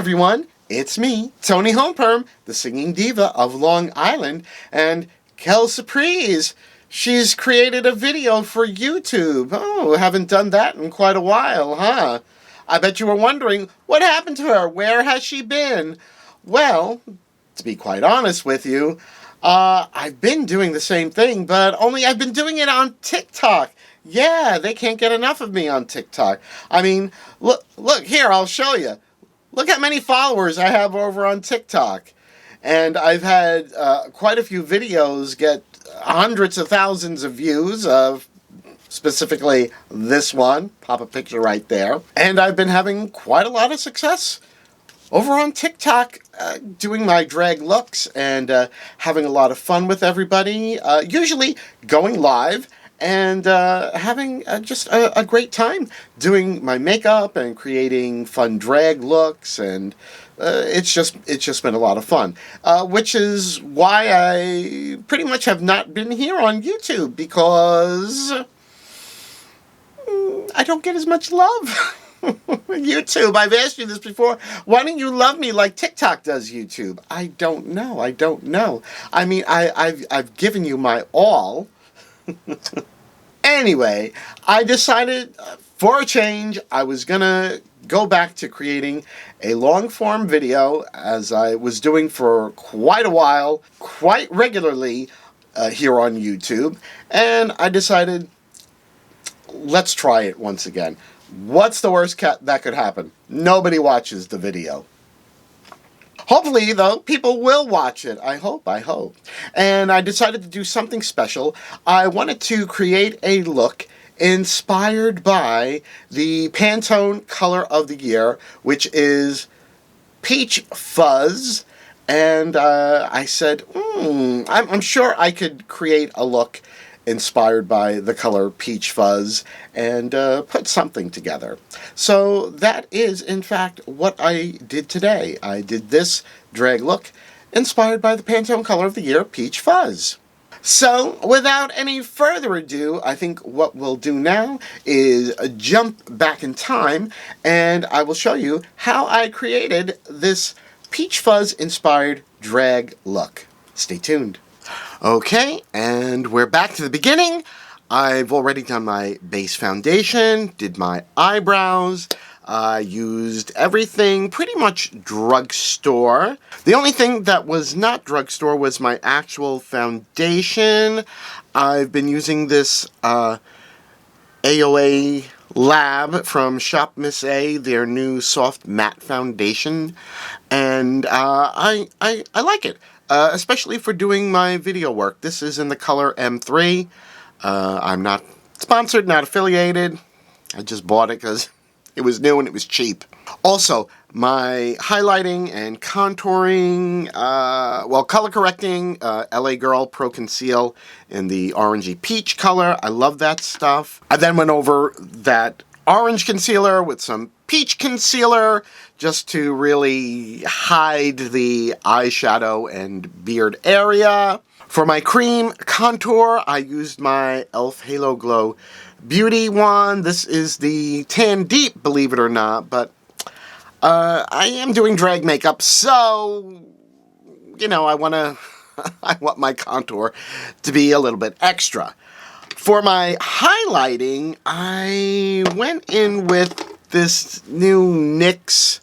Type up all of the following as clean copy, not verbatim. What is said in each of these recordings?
everyone, it's me, Toni Homeperm, the singing diva of Long Island, and quelle surprise! She's created a video for YouTube. Oh, haven't done that in quite a while, huh? I bet you were wondering, what happened to her? Where has she been? Well, to be quite honest with you, I've been doing the same thing, but only I've been doing it on TikTok. Yeah, they can't get enough of me on TikTok. I mean, look here, I'll show you. Look how many followers I have over on TikTok. And I've had quite a few videos get hundreds of thousands of views, specifically this one. Pop a picture right there. And I've been having quite a lot of success over on TikTok, doing my drag looks and having a lot of fun with everybody. Usually going live and having just a great time doing my makeup and creating fun drag looks, and it's just been a lot of fun, which is why I pretty much have not been here on YouTube, because I don't get as much love. YouTube, I've asked you this before. Why don't you love me like TikTok does YouTube? I don't know. I mean, I've given you my all. Anyway, I decided for a change I was gonna go back to creating a long form video, as I was doing for quite a while, quite regularly here on YouTube, and I decided, let's try it once again. What's the worst that could happen? Nobody watches the video. Hopefully, though, people will watch it. I hope. And I decided to do something special. I wanted to create a look inspired by the Pantone color of the year, which is Peach Fuzz. And I said, I'm sure I could create a look inspired by the color Peach Fuzz and put something together. So that is, in fact, what I did today. I did this drag look inspired by the Pantone color of the year, Peach Fuzz. So, without any further ado, I think what we'll do now is jump back in time, and I will show you how I created this Peach Fuzz inspired drag look. Stay tuned. Okay, and we're back to the beginning. I've already done my base foundation, did my eyebrows. I used everything pretty much drugstore. The only thing that was not drugstore was my actual foundation. I've been using this AOA Lab from Shop Miss A, their new soft matte foundation, and I like it. Especially for doing my video work. This is in the color M3. I'm not sponsored, not affiliated. I just bought it because it was new and it was cheap. Also, my highlighting and contouring, color correcting, LA Girl Pro Conceal in the orangey peach color. I love that stuff. I then went over that orange concealer with some peach concealer just to really hide the eyeshadow and beard area. For my cream contour, I used my e.l.f. Halo Glow Beauty wand. This is the Tan Deep, believe it or not, but I am doing drag makeup, so, you know, I want my contour to be a little bit extra. For my highlighting, I went in with this new NYIiiice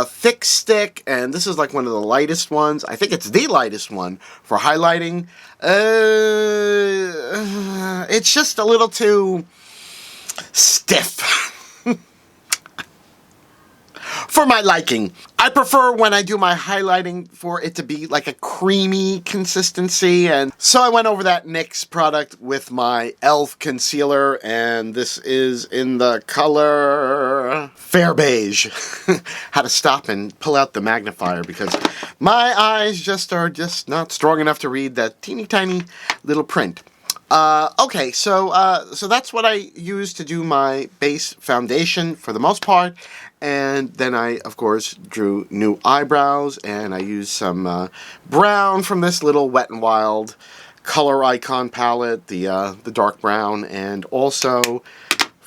thick stick, and this is like one of the lightest ones. I think it's the lightest one for highlighting. It's just a little too stiff. For my liking. I prefer when I do my highlighting for it to be like a creamy consistency, and so I went over that NYIiiice product with my e.l.f. concealer, and this is in the color Fair Beige. Had to stop and pull out the magnifier because my eyes are just not strong enough to read that teeny tiny little print. Okay, so that's what I used to do my base foundation for the most part. And then I, of course, drew new eyebrows, and I used some brown from this little Wet n Wild color icon palette, the dark brown, and also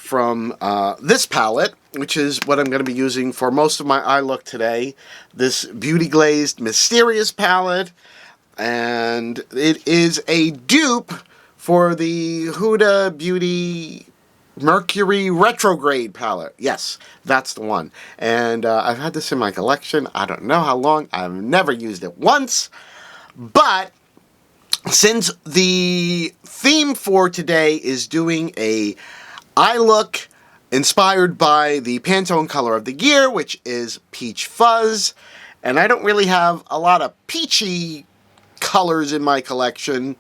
from this palette, which is what I'm going to be using for most of my eye look today. This Beauty Glazed Mysterious palette. And it is a dupe for the Huda Beauty Mercury Retrograde palette. Yes, that's the one. And I've had this in my collection. I don't know how long. I've never used it once. But since the theme for today is doing a eye look inspired by the Pantone color of the year, which is Peach Fuzz, and I don't really have a lot of peachy colors in my collection.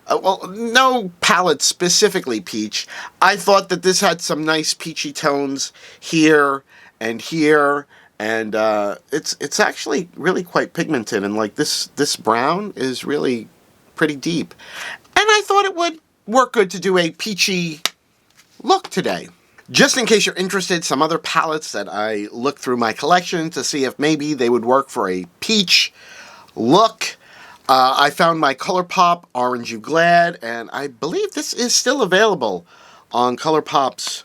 Well, no palette specifically peach. I thought that this had some nice peachy tones here, and it's actually really quite pigmented, and like this brown is really pretty deep. And I thought it would work good to do a peachy look today. Just in case you're interested, some other palettes that I looked through my collection to see if maybe they would work for a peach look. I found my ColourPop Orange You Glad, and I believe this is still available on ColourPop's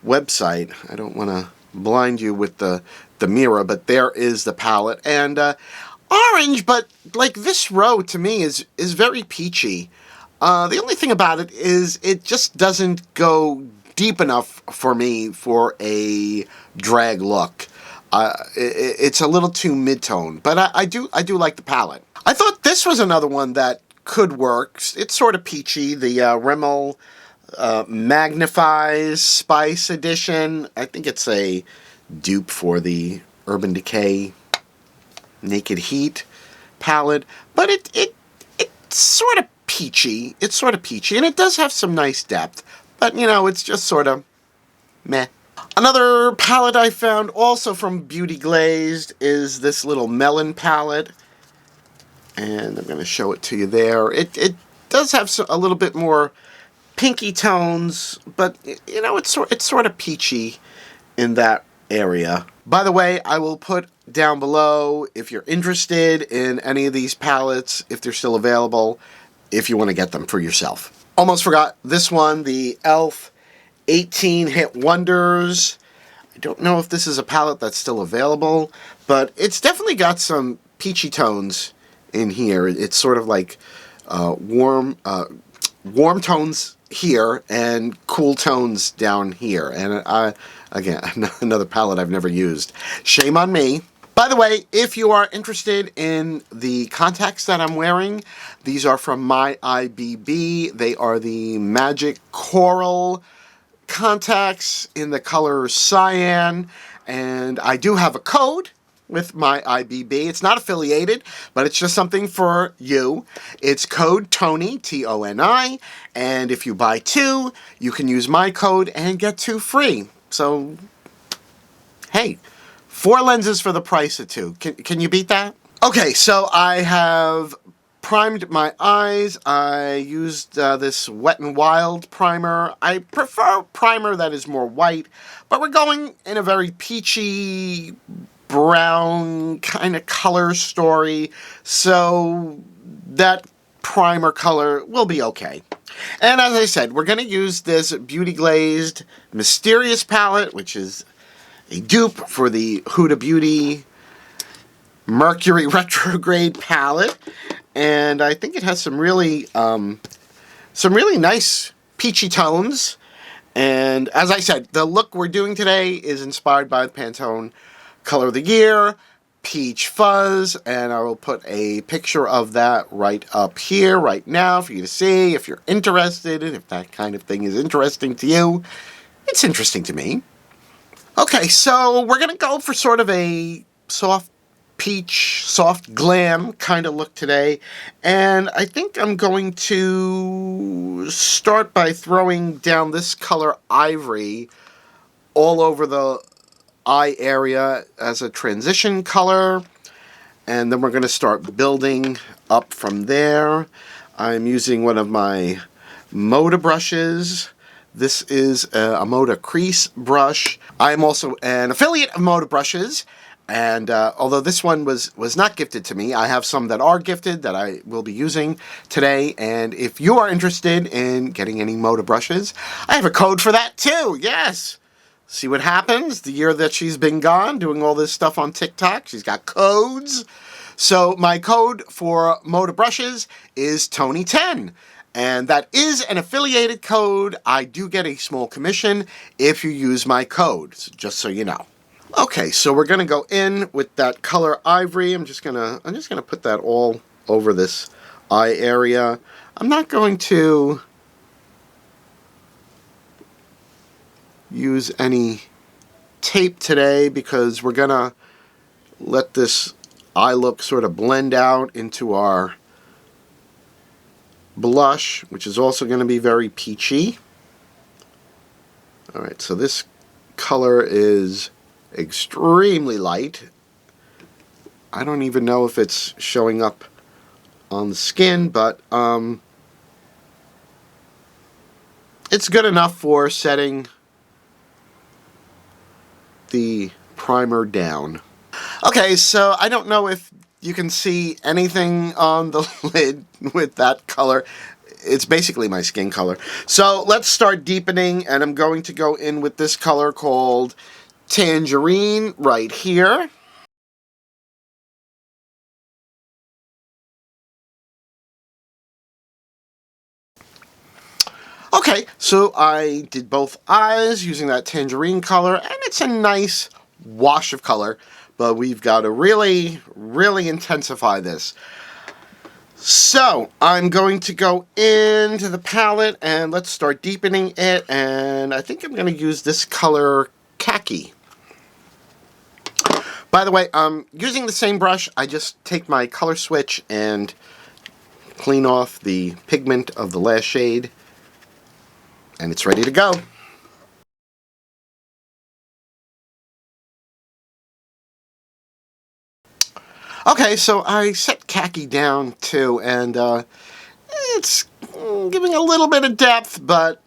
website. I don't want to blind you with the mirror, but there is the palette. And orange, but like this row to me is very peachy. The only thing about it is it just doesn't go deep enough for me for a drag look. It's a little too mid-tone, but I do like the palette. I thought this was another one that could work. It's sort of peachy. The Rimmel Magnifies Spice Edition. I think it's a dupe for the Urban Decay Naked Heat palette, but it's sort of peachy. It's sort of peachy, and it does have some nice depth, but you know, it's just sort of meh. Another palette I found also from Beauty Glazed is this little Melon palette. And I'm going to show it to you there. It does have a little bit more pinky tones, but you know, it's sort of peachy in that area. By the way, I will put down below if you're interested in any of these palettes, if they're still available, if you want to get them for yourself. Almost forgot this one, the e.l.f. 18 Hit Wonders. I don't know if this is a palette that's still available, but it's definitely got some peachy tones in here. It's sort of like warm tones here and cool tones down here. And again, another palette I've never used. Shame on me. By the way, if you are interested in the contacts that I'm wearing, these are from MYEYEBB. They are the Magic Coral contacts in the color Cyan, and I do have a code with MYEYEBB. It's not affiliated, but it's just something for you. It's code Toni, T-O-N-I, and if you buy 2, you can use my code and get 2 free. So, hey, 4 lenses for the price of 2. Can you beat that? Okay, so I have primed my eyes. I used this Wet n Wild primer. I prefer primer that is more white, but we're going in a very peachy brown kind of color story, so that primer color will be okay. And as I said, we're going to use this Beauty Glazed Mysterious palette, which is a dupe for the Huda Beauty Mercury Retrograde palette, and I think it has some really nice peachy tones. And as I said, the look we're doing today is inspired by the Pantone Color of the Year, Peach Fuzz, and I will put a picture of that right up here, right now, for you to see if you're interested, and if that kind of thing is interesting to you. It's interesting to me. Okay, so we're going to go for sort of a soft peach, soft glam kind of look today, and I think I'm going to start by throwing down this color Ivory all over the eye area as a transition color, and then we're going to start building up from there. I'm using one of my MODA brushes. This is a MODA crease brush. I'm also an affiliate of MODA brushes, And although this one was not gifted to me, I have some that are gifted that I will be using today. And if you are interested in getting any MODA brushes, I have a code for that too. Yes. See what happens the year that she's been gone doing all this stuff on TikTok. She's got codes. So my code for MODA brushes is Toni10. And that is an affiliated code. I do get a small commission if you use my code, just so you know. Okay, so we're gonna go in with that color ivory. I'm just gonna put that all over this eye area. I'm not going to use any tape today because we're gonna let this eye look sort of blend out into our blush, which is also going to be very peachy. Alright, so this color is extremely light. I don't even know if it's showing up on the skin, but it's good enough for setting the primer down. Okay, so I don't know if you can see anything on the lid with that color. It's basically my skin color. So let's start deepening, and I'm going to go in with this color called Tangerine right here. Okay, so I did both eyes using that tangerine color, and it's a nice wash of color, but we've got to really, really intensify this. So I'm going to go into the palette and let's start deepening it, and I think I'm going to use this color Khaki. By the way, using the same brush, I just take my color switch and clean off the pigment of the last shade, and it's ready to go. Okay, so I set Khaki down too, and it's giving a little bit of depth, but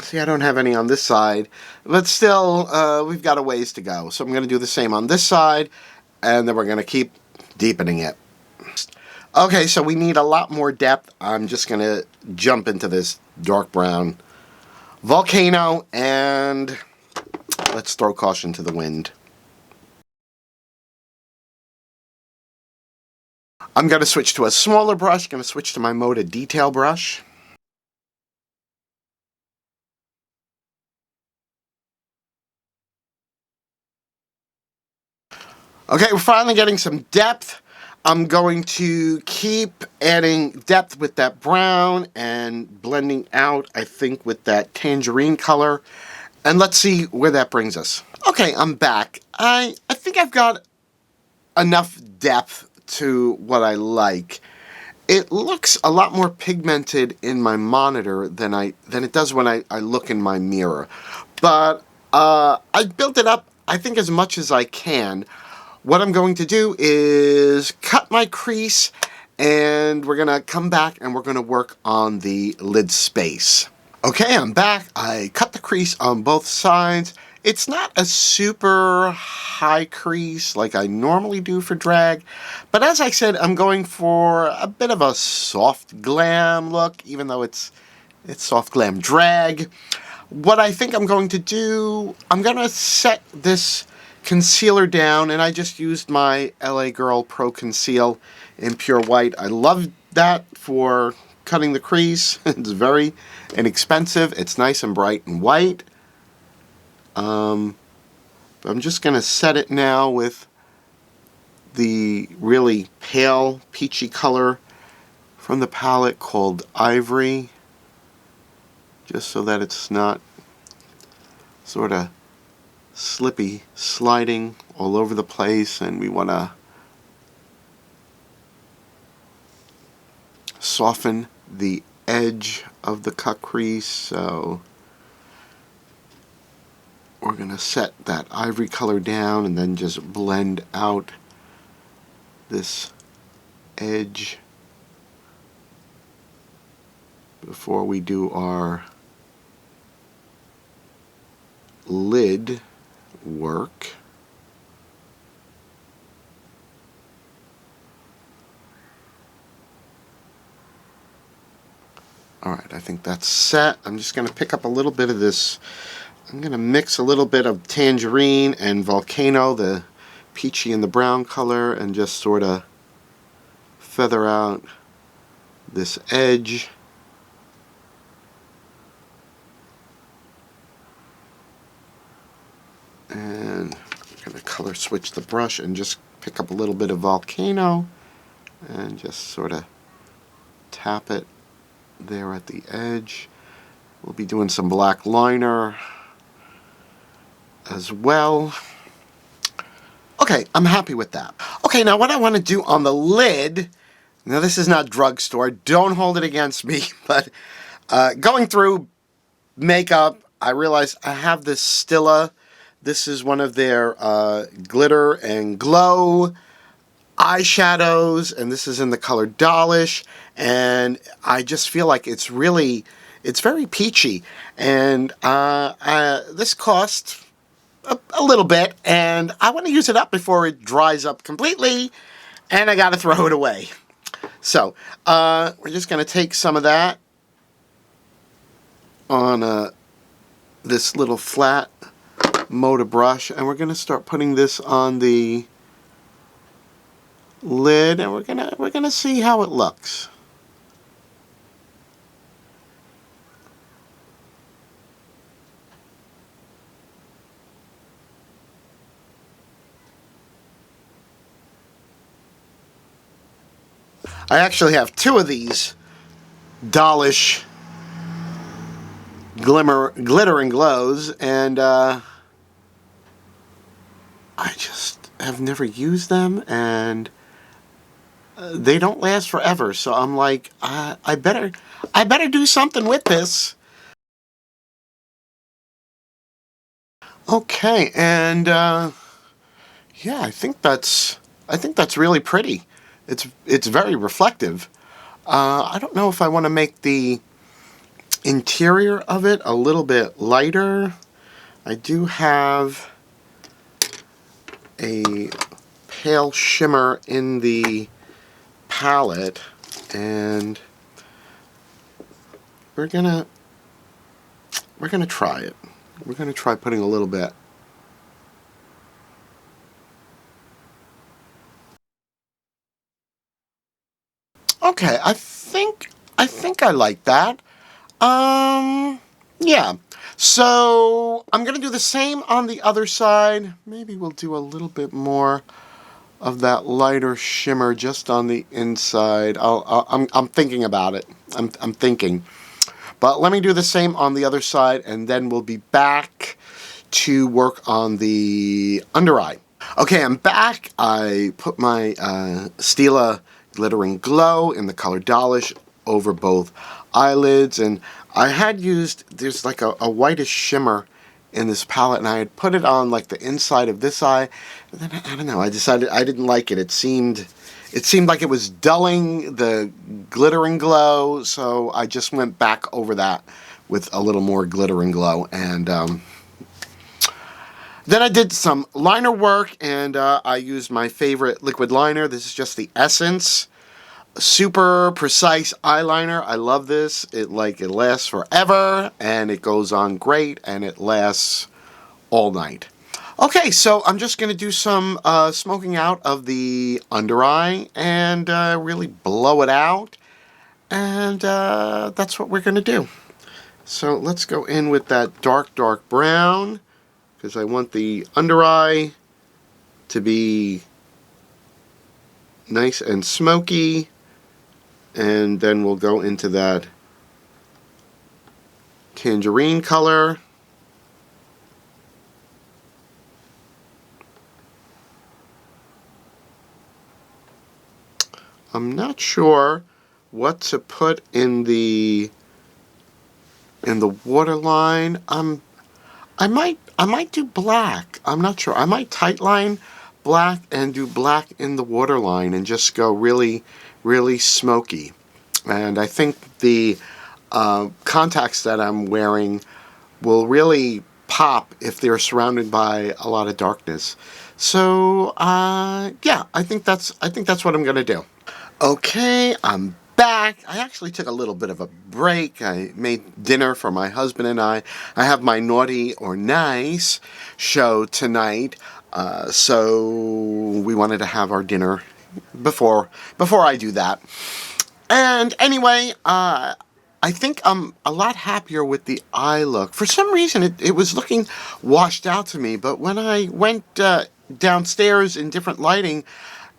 see, I don't have any on this side, but still, we've got a ways to go. So I'm going to do the same on this side, and then we're going to keep deepening it. Okay, so we need a lot more depth. I'm just going to jump into this dark brown volcano, and let's throw caution to the wind. I'm going to switch to a smaller brush. Going to switch to my MODA detail brush. Okay, we're finally getting some depth. I'm going to keep adding depth with that brown and blending out, I think, with that tangerine color. And let's see where that brings us. Okay, I'm back. I think I've got enough depth to what I like. It looks a lot more pigmented in my monitor than it does when I look in my mirror. But I built it up, I think, as much as I can. What I'm going to do is cut my crease, and we're going to come back and we're going to work on the lid space. Okay, I'm back. I cut the crease on both sides. It's not a super high crease like I normally do for drag, but as I said, I'm going for a bit of a soft glam look, even though it's soft glam drag. What I think I'm going to do, I'm going to set this concealer down, and I just used my LA Girl Pro Conceal in pure white. I love that for cutting the crease. It's very inexpensive. It's nice and bright and white. I'm just going to set it now with the really pale peachy color from the palette called Ivory, just so that it's not sort of slippy, sliding all over the place, and we want to soften the edge of the cut crease, so we're going to set that ivory color down and then just blend out this edge before we do our lid work. Alright, I think that's set. I'm just going to pick up a little bit of this. I'm going to mix a little bit of tangerine and volcano, the peachy and the brown color, and just sort of feather out this edge. And I'm going to color switch the brush and just pick up a little bit of volcano and just sort of tap it there at the edge. We'll be doing some black liner as well. Okay, I'm happy with that. Okay, now what I want to do on the lid, now this is not drugstore, don't hold it against me, but going through makeup, I realized I have this Stila. This is one of their glitter and glow eyeshadows, and this is in the color Dollish, and I just feel like it's very peachy, and this cost a little bit, and I want to use it up before it dries up completely, and I gotta throw it away. So we're just gonna take some of that on this little flat MODA brush, and we're gonna start putting this on the lid, and we're gonna see how it looks. I actually have two of these Dollish glitter and glows, and I just have never used them, and they don't last forever. So I'm like, I better do something with this. Okay, and yeah, I think that's really pretty. It's very reflective. I don't know if I want to make the interior of it a little bit lighter. I do have a pale shimmer in the palette, and we're gonna try it. We're gonna try putting a little bit. Okay, I think I like that. Yeah. So I'm gonna do the same on the other side. Maybe we'll do a little bit more of that lighter shimmer just on the inside. I'm thinking about it. I'm thinking. But let me do the same on the other side, and then we'll be back to work on the under eye. Okay, I'm back. I put my Stila Glitter and Glow in the color Dollish over both eyelids, and I had used, there's like a whitish shimmer in this palette, and I had put it on like the inside of this eye, and then I don't know, I decided I didn't like it. It seemed like it was dulling the glitter and glow, so I just went back over that with a little more glitter and glow, and then I did some liner work, and I used my favorite liquid liner. This is just the Essence super precise eyeliner. I love this. It lasts forever, and it goes on great, and it lasts all night. Okay, so I'm just going to do some smoking out of the under eye and really blow it out, and that's what we're going to do. So let's go in with that dark brown, because I want the under eye to be nice and smoky, and then we'll go into that tangerine color. I'm not sure what to put in the waterline. I might do black. I'm not sure. I might tightline black and do black in the waterline and just go really, really smoky. And I think the contacts that I'm wearing will really pop if they're surrounded by a lot of darkness. So yeah, I think that's what I'm gonna do. Okay, I'm back. I actually took a little bit of a break. I made dinner for my husband and I. I have my Naughty or Nice show tonight, so we wanted to have our dinner before I do that. And anyway, I think I'm a lot happier with the eye look. For some reason, it was looking washed out to me, but when I went downstairs in different lighting,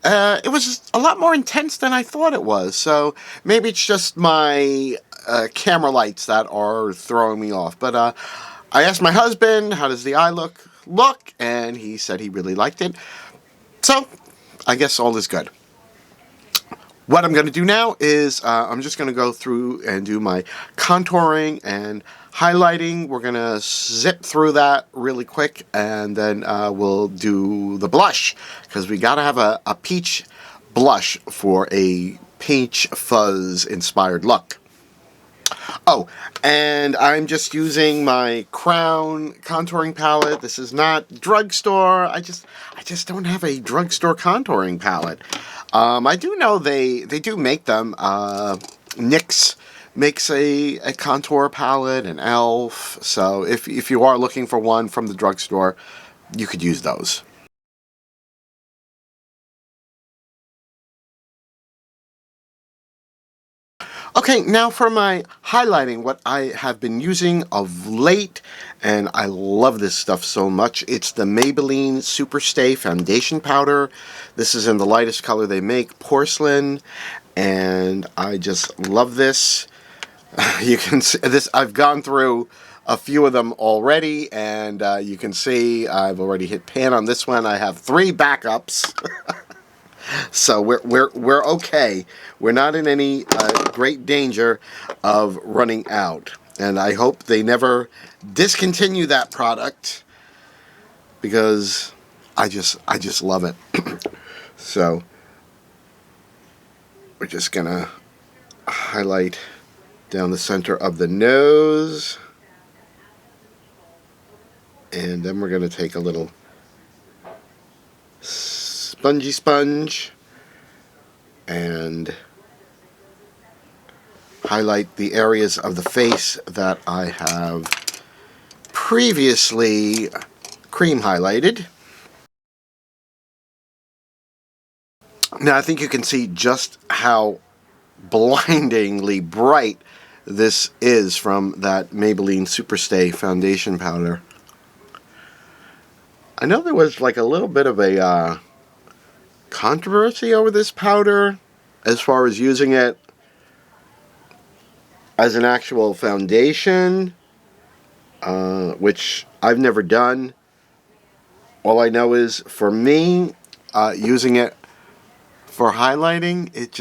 it was a lot more intense than I thought it was. So maybe it's just my camera lights that are throwing me off. But I asked my husband, how does the eye look? And he said he really liked it. So I guess all is good. What I'm going to do now is I'm just going to go through and do my contouring and highlighting. We're going to zip through that really quick, and then we'll do the blush, because we got to have a peach blush for a peach fuzz inspired look. Oh, and I'm just using my Crown contouring palette. This is not drugstore. I just don't have a drugstore contouring palette. I do know they do make them. NYIIiice makes a contour palette, and Elf. So if you are looking for one from the drugstore, you could use those. Okay, now for my highlighting, what I have been using of late, and I love this stuff so much, it's the Maybelline Superstay Foundation Powder. This is in the lightest color they make, Porcelain, and I just love this. You can see this, I've gone through a few of them already, and you can see I've already hit pan on this one. I have 3 backups. So we're okay. We're not in any great danger of running out, and I hope they never discontinue that product, because I just love it. So we're just gonna highlight down the center of the nose, and then we're gonna take a little spongy sponge and highlight the areas of the face that I have previously cream highlighted. Now I think you can see just how blindingly bright this is from that Maybelline Superstay Foundation Powder. I know there was like a little bit of a controversy over this powder as far as using it as an actual foundation, which I've never done. All I know is, for me, using it for highlighting, it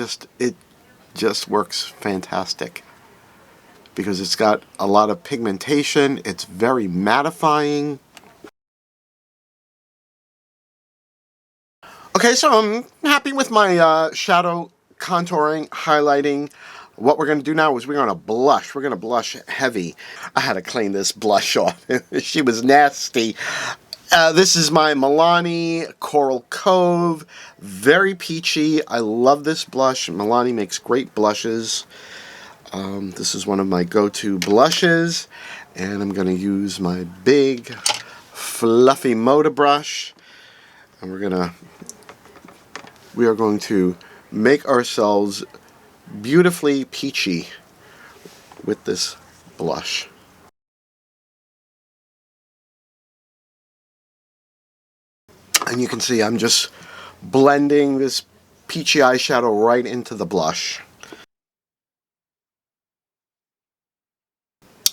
just works fantastic, because it's got a lot of pigmentation. It's very mattifying. Okay, so I'm happy with my shadow contouring, highlighting. What we're going to do now is we're going to blush. We're going to blush heavy. I had to clean this blush off. She was nasty. This is my Milani Coral Cove. Very peachy. I love this blush. Milani makes great blushes. This is one of my go-to blushes. And I'm going to use my big, fluffy MODA brush. And we are going to make ourselves beautifully peachy with this blush. And you can see I'm just blending this peachy eyeshadow right into the blush.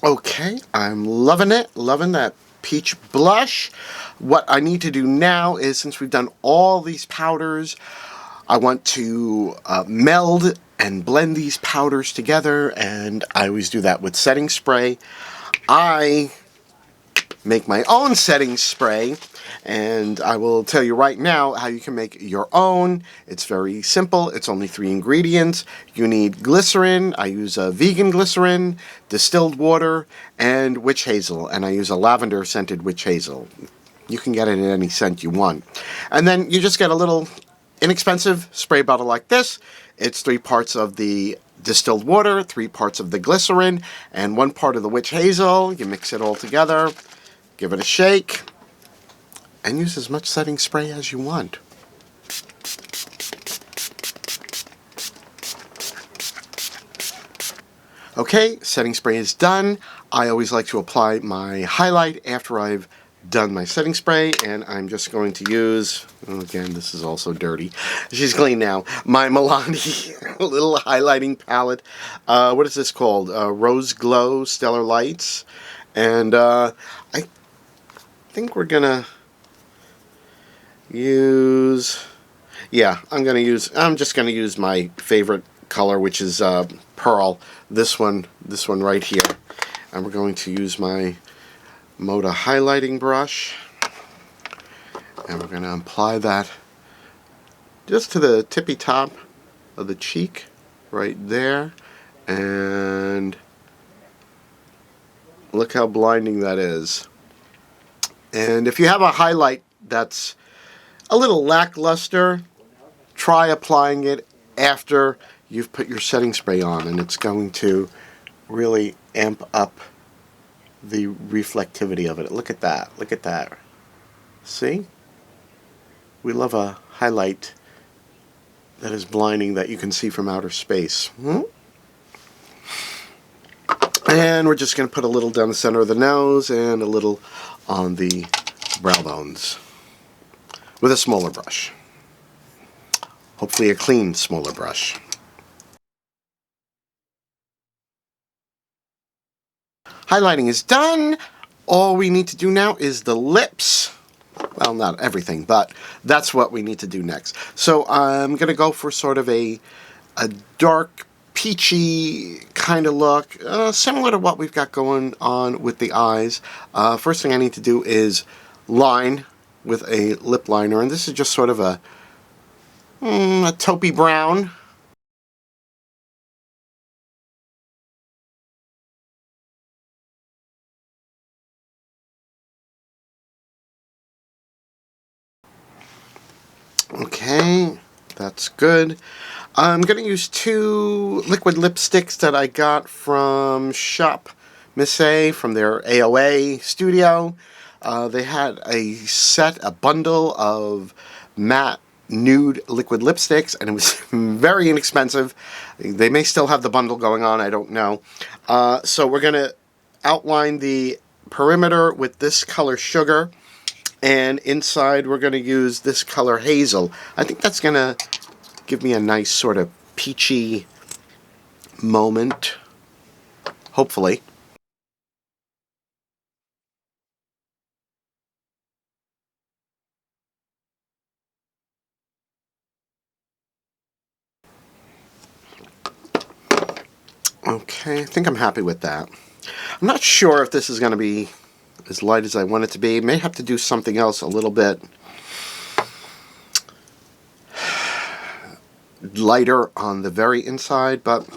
Okay, I'm loving it, loving that peach blush. What I need to do now is, since we've done all these powders, I want to meld and blend these powders together, and I always do that with setting spray. I make my own setting spray, and I will tell you right now how you can make your own. It's very simple. It's only 3 ingredients. You need glycerin. I use a vegan glycerin, distilled water, and witch hazel, and I use a lavender scented witch hazel. You can get it in any scent you want. And then you just get a little inexpensive spray bottle like this. It's 3 parts of the distilled water, 3 parts of the glycerin, and 1 part of the witch hazel. You mix it all together, give it a shake, and use as much setting spray as you want. Okay, setting spray is done. I always like to apply my highlight after I've done my setting spray, and I'm just going to use, again, this is also dirty. She's clean now. My Milani little highlighting palette. What is this called? Rose Glow Stellar Lights. And I think we're gonna use, I'm just gonna use my favorite color, which is Pearl. This one right here. And we're going to use my MODA highlighting brush, and we're going to apply that just to the tippy top of the cheek right there, and look how blinding that is. And if you have a highlight that's a little lackluster, try applying it after you've put your setting spray on, and it's going to really amp up the reflectivity of it. Look at that. Look at that. See? We love a highlight that is blinding, that you can see from outer space. And we're just going to put a little down the center of the nose and a little on the brow bones with a smaller brush. Hopefully a clean, smaller brush. Highlighting is done. All we need to do now is the lips. Well, not everything, but that's what we need to do next. So I'm going to go for sort of a dark, peachy kind of look, similar to what we've got going on with the eyes. First thing I need to do is line with a lip liner, and this is just sort of a taupey brown. Okay, that's good. I'm going to use 2 liquid lipsticks that I got from Shop Miss A from their AOA studio. They had a bundle of matte nude liquid lipsticks, and it was very inexpensive. They may still have the bundle going on, I don't know. So we're going to outline the perimeter with this color Sugar. And inside we're going to use this color Hazel. I think that's going to give me a nice sort of peachy moment, hopefully. Okay, I think I'm happy with that. I'm not sure if this is going to be as light as I want it to be. May have to do something else a little bit lighter on the very inside, but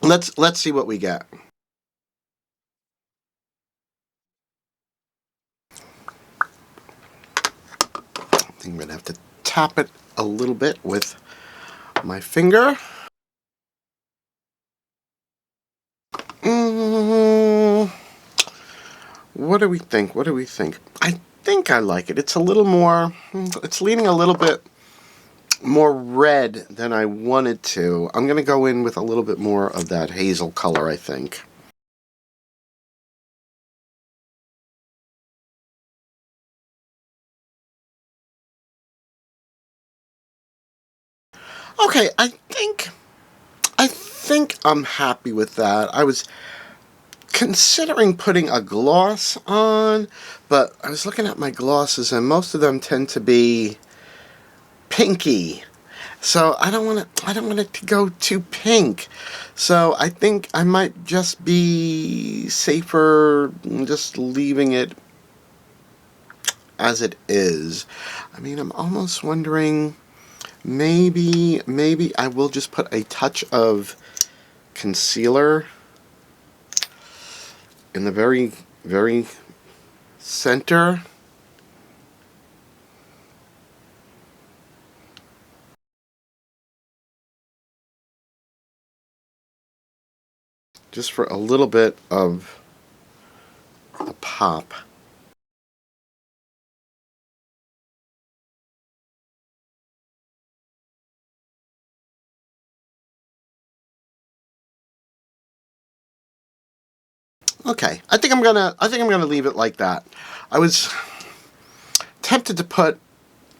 let's see what we get. I think I'm going to have to tap it a little bit with my finger. What do we think? What do we think? I think I like it. It's a little more, it's leaning a little bit more red than I wanted to. I'm going to go in with a little bit more of that hazel color, I think. Okay, I think I'm happy with that. I was considering putting a gloss on, but I was looking at my glosses and most of them tend to be pinky. So I don't want it to go too pink. So I think I might just be safer just leaving it as it is. I mean, I'm almost wondering, maybe I will just put a touch of concealer in the very, very center. just for a little bit of a pop. Okay, I think I'm gonna leave it like that. I was tempted to put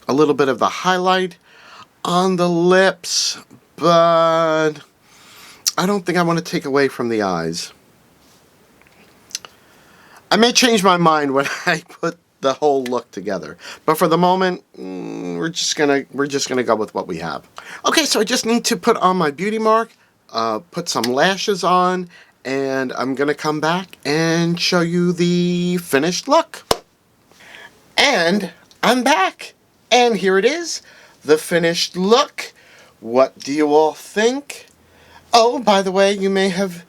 a little bit of the highlight on the lips, but I don't think I want to take away from the eyes. I may change my mind when I put the whole look together, but for the moment, we're just gonna go with what we have. Okay, so I just need to put on my beauty mark, put some lashes on, and I'm gonna come back and show you the finished look. And I'm back, and here it is, the finished look. What do you all think? Oh, by the way, you may have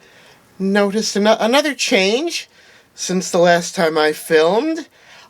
noticed another change since the last time I filmed.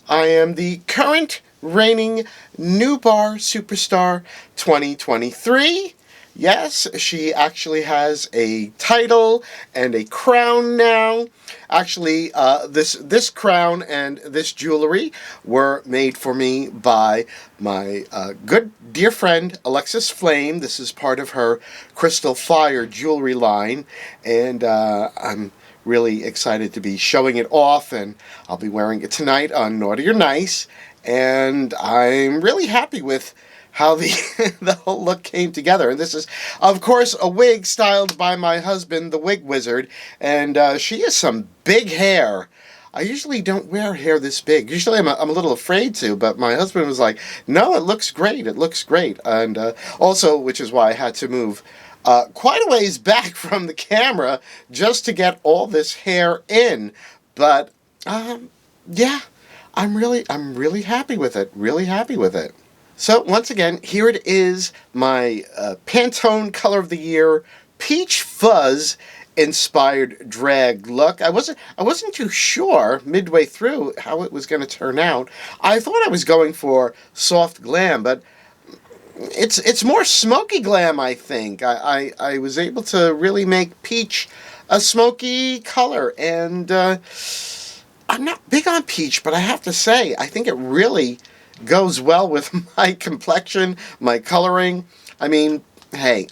I am the current reigning New Bar Superstar 2023. Yes, she actually has a title and a crown now. Actually, this crown and this jewelry were made for me by my good dear friend Alexis Flame. This is part of her Crystal Fire jewelry line, and I'm really excited to be showing it off, and I'll be wearing it tonight on Naughty or Nice, and I'm really happy with how the whole look came together. And this is, of course, a wig styled by my husband, the Wig Wizard, and she has some big hair. I usually don't wear hair this big. Usually I'm a little afraid to, but my husband was like, no, it looks great, it looks great. And also, which is why I had to move quite a ways back from the camera just to get all this hair in. But yeah, I'm really happy with it. Really happy with it. So once again, here it is, my Pantone Color of the Year Peach Fuzz inspired drag look. I wasn't too sure midway through how it was going to turn out. I thought I was going for soft glam, but it's more smoky glam, I think. I was able to really make peach a smoky color, and I'm not big on peach, but I have to say, I think it really goes well with my complexion, my coloring. I mean, hey,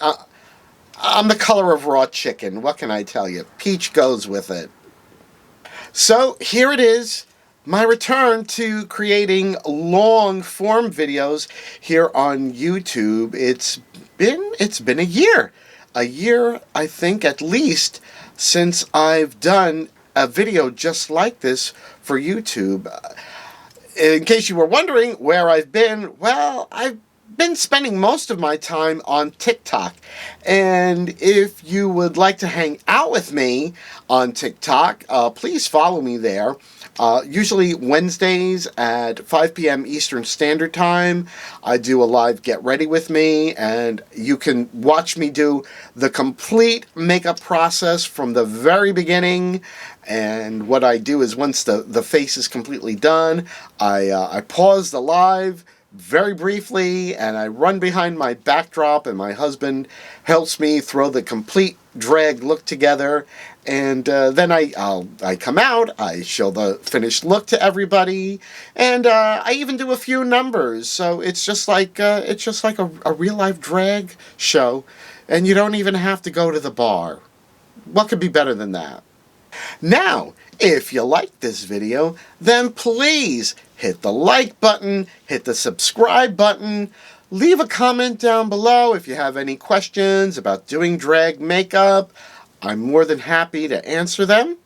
I'm the color of raw chicken. What can I tell you? Peach goes with it. So here it is, my return to creating long form videos here on YouTube. It's been a year, I think, at least, since I've done a video just like this for YouTube. In case you were wondering where I've been, well, I've been spending most of my time on TikTok. And if you would like to hang out with me on TikTok, please follow me there. Usually Wednesdays at 5 p.m. Eastern Standard Time, I do a live Get Ready With Me, and you can watch me do the complete makeup process from the very beginning. And what I do is once the face is completely done, I pause the live very briefly, and I run behind my backdrop, and my husband helps me throw the complete drag look together, and then I come out, I show the finished look to everybody, and I even do a few numbers. So it's just like a real life drag show, and you don't even have to go to the bar. What could be better than that? Now, if you like this video, then please hit the like button, hit the subscribe button, leave a comment down below if you have any questions about doing drag makeup. I'm more than happy to answer them.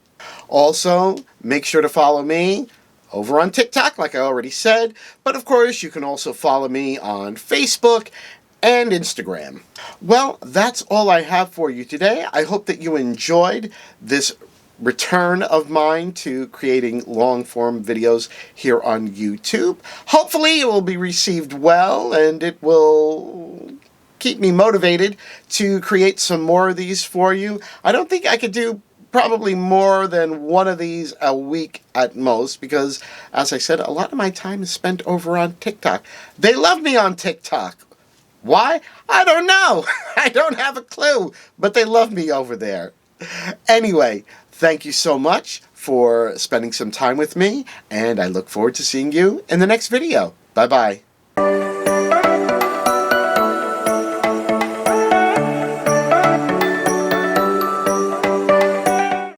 Also, make sure to follow me over on TikTok, like I already said, but of course you can also follow me on Facebook and Instagram. Well, that's all I have for you today. I hope that you enjoyed this return of mine to creating long-form videos here on YouTube. Hopefully it will be received well, and it will keep me motivated to create some more of these for you. I don't think I could do probably more than one of these a week at most, because, as I said, a lot of my time is spent over on TikTok. They love me on TikTok. Why? I don't know. I don't have a clue, but they love me over there. Anyway, thank you so much for spending some time with me, and I look forward to seeing you in the next video. Bye-bye.